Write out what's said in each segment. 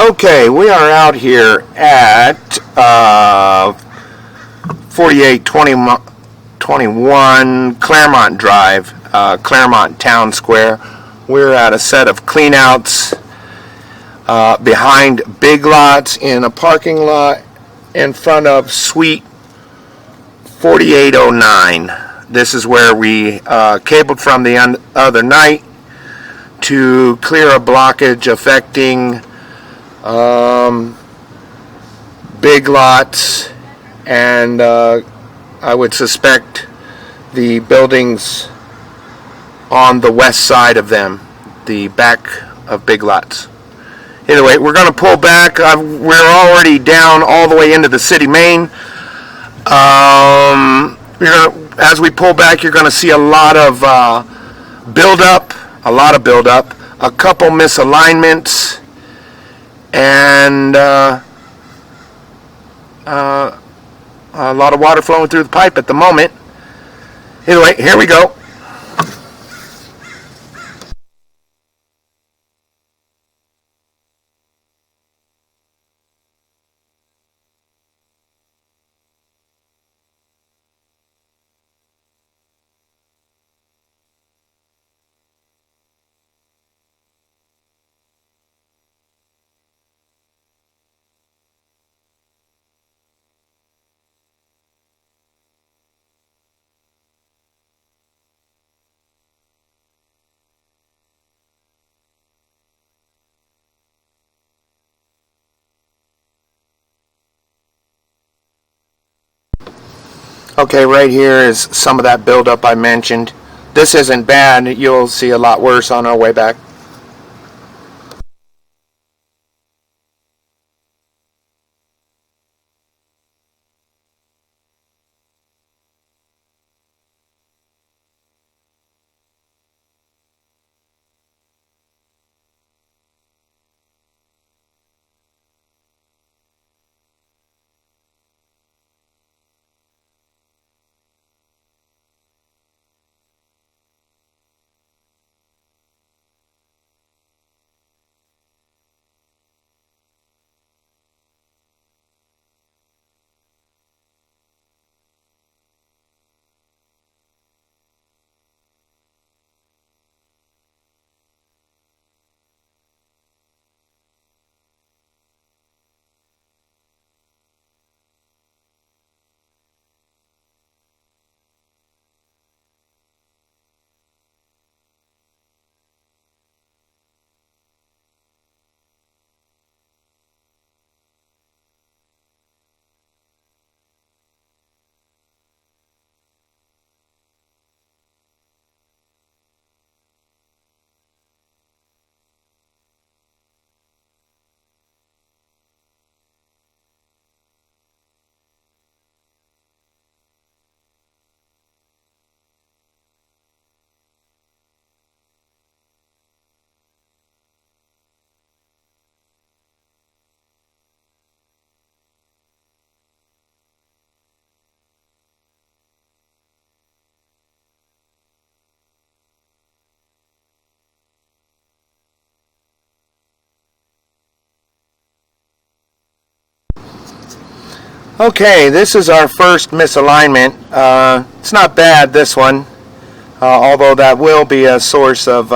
Okay, we are out here at 4821 Claremont Drive, Claremont Town Square. We're at a set of cleanouts behind Big Lots in a parking lot in front of Suite 4809. This is where we cabled from the other night to clear a blockage affecting Big Lots and I would suspect the buildings on the west side of them, the back of Big Lots. Anyway, we're going to pull back. We're already down all the way into the city main. As we pull back, you're going to see a lot of buildup, a couple misalignments, and a lot of water flowing through the pipe at the moment. Anyway, here we go. Okay, right here is some of that buildup I mentioned. This isn't bad. You'll see a lot worse on our way back. Okay, this is our first misalignment. It's not bad, this one, although that will be a source of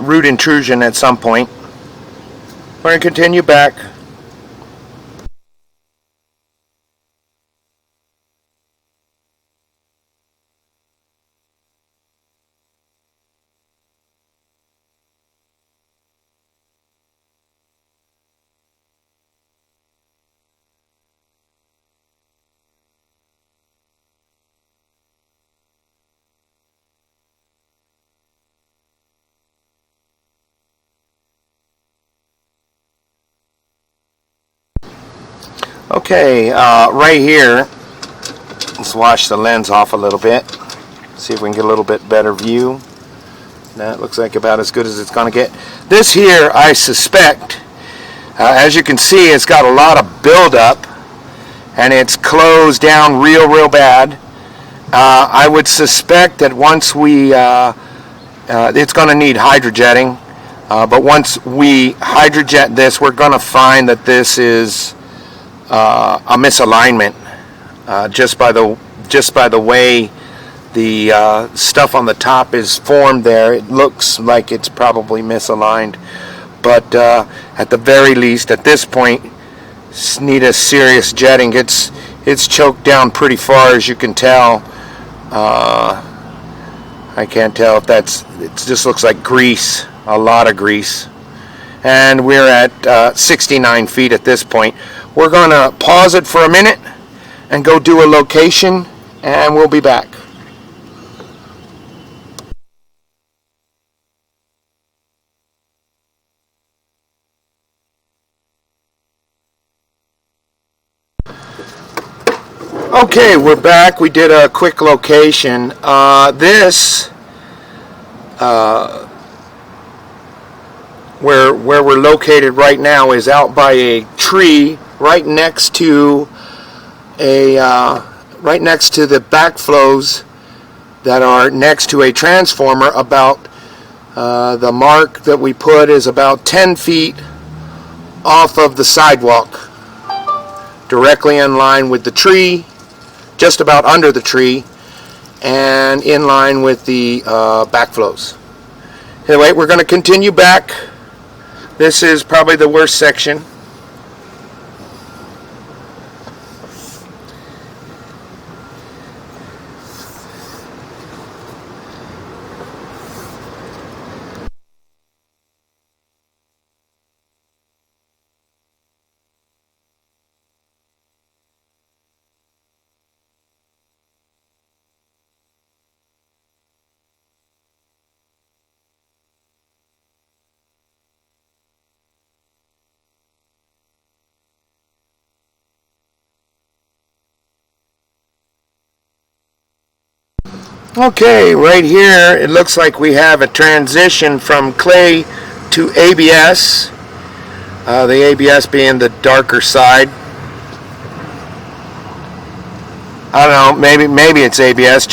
root intrusion at some point. We're going to continue back. Okay, right here, let's wash the lens off a little bit, see if we can get a little bit better view. That looks like about as good as it's going to get. This here, I suspect, as you can see, it's got a lot of buildup, and it's closed down real bad. I would suspect that once we, it's going to need hydrojetting. But once we hydrojet this, we're going to find that this is a misalignment just by the way the stuff on the top is formed there. It looks like it's probably misaligned, but at the very least, at this point, need a serious jetting. It's choked down pretty far, as you can tell. I can't tell if it just looks like grease, a lot of grease. And we're at 69 feet at this point. We're going to pause it for a minute and go do a location, and we'll be back. Okay, we're back. We did a quick location. Where we're located right now is out by a tree right next to the backflows that are next to a transformer. About the mark that we put is about 10 feet off of the sidewalk, directly in line with the tree, just about under the tree, and in line with the backflows. Anyway, we're going to continue back. This is probably the worst section. Okay, right here it looks like we have a transition from clay to ABS. The ABS being the darker side. I don't know, maybe it's ABS,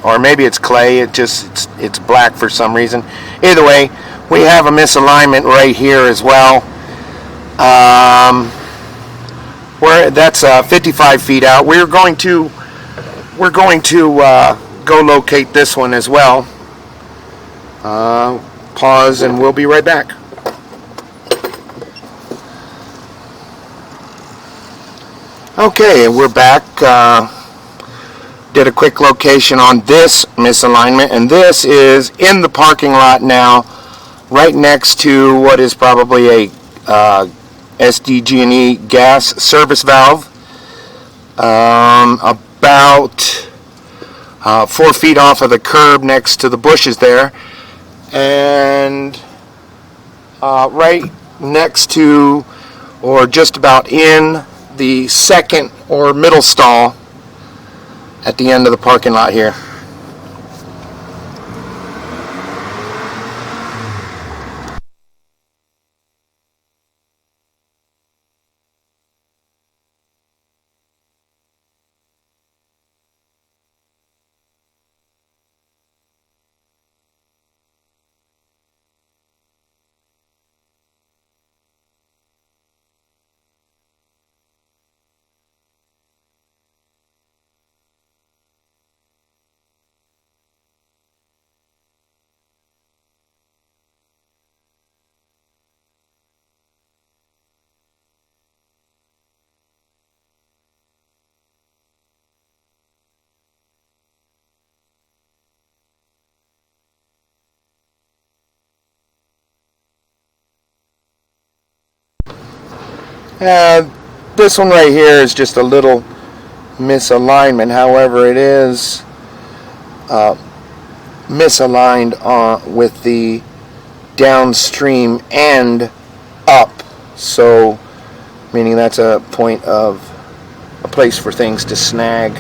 or maybe it's clay. It's black for some reason. Either way, we have a misalignment right here as well. That's 55 feet out. We're going to go locate this one as well. Pause and we'll be right back. Okay, we're back. Did a quick location on this misalignment, and this is in the parking lot now, right next to what is probably a SDG&E gas service valve. About 4 feet off of the curb next to the bushes there, and right next to, or just about in, the second or middle stall at the end of the parking lot here. This one right here is just a little misalignment. However, it is misaligned with the downstream end up. So, meaning that's a place for things to snag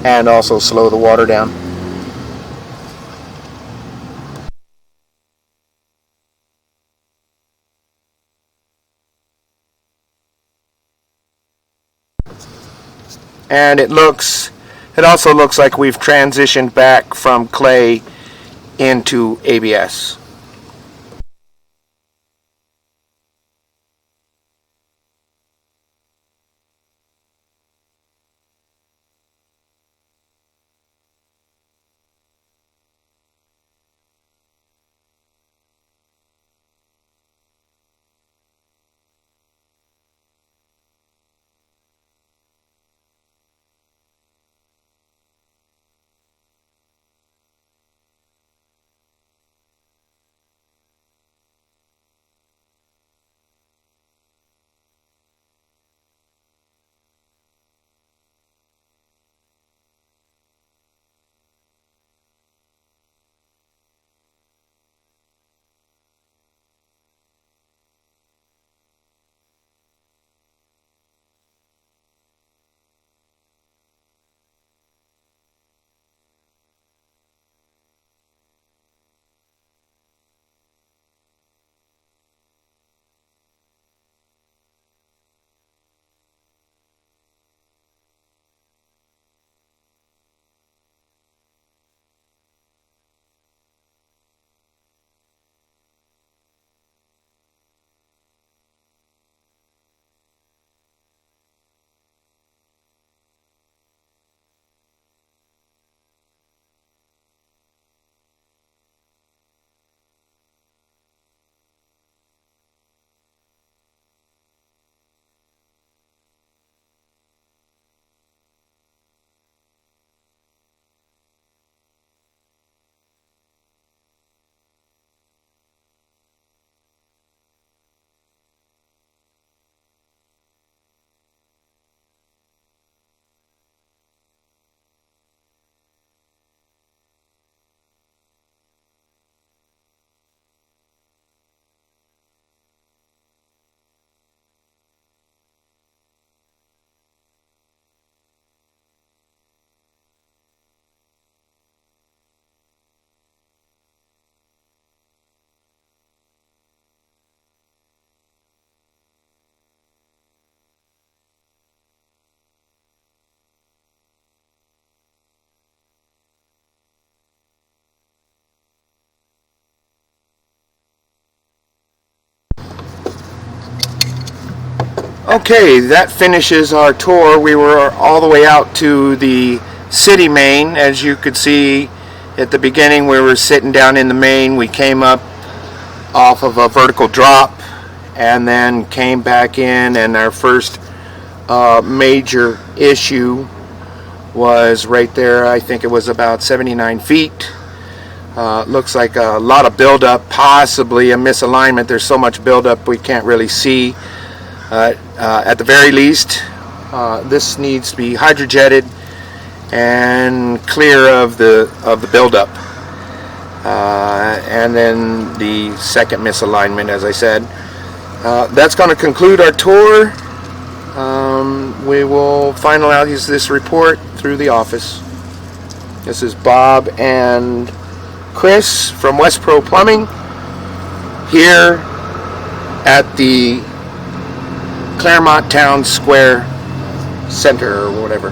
and also slow the water down. And it also looks like we've transitioned back from clay into ABS. Okay, that finishes our tour. We were all the way out to the city main. As you could see at the beginning, we were sitting down in the main. We came up off of a vertical drop and then came back in, and our first major issue was right there. I think it was about 79 feet. Looks like a lot of buildup, possibly a misalignment. There's so much buildup we can't really see. At the very least, this needs to be hydrojetted and clear of the buildup. And then the second misalignment, as I said. That's going to conclude our tour. We will finalize this report through the office. This is Bob and Chris from West Pro Plumbing here at the Claremont Town Square Center or whatever.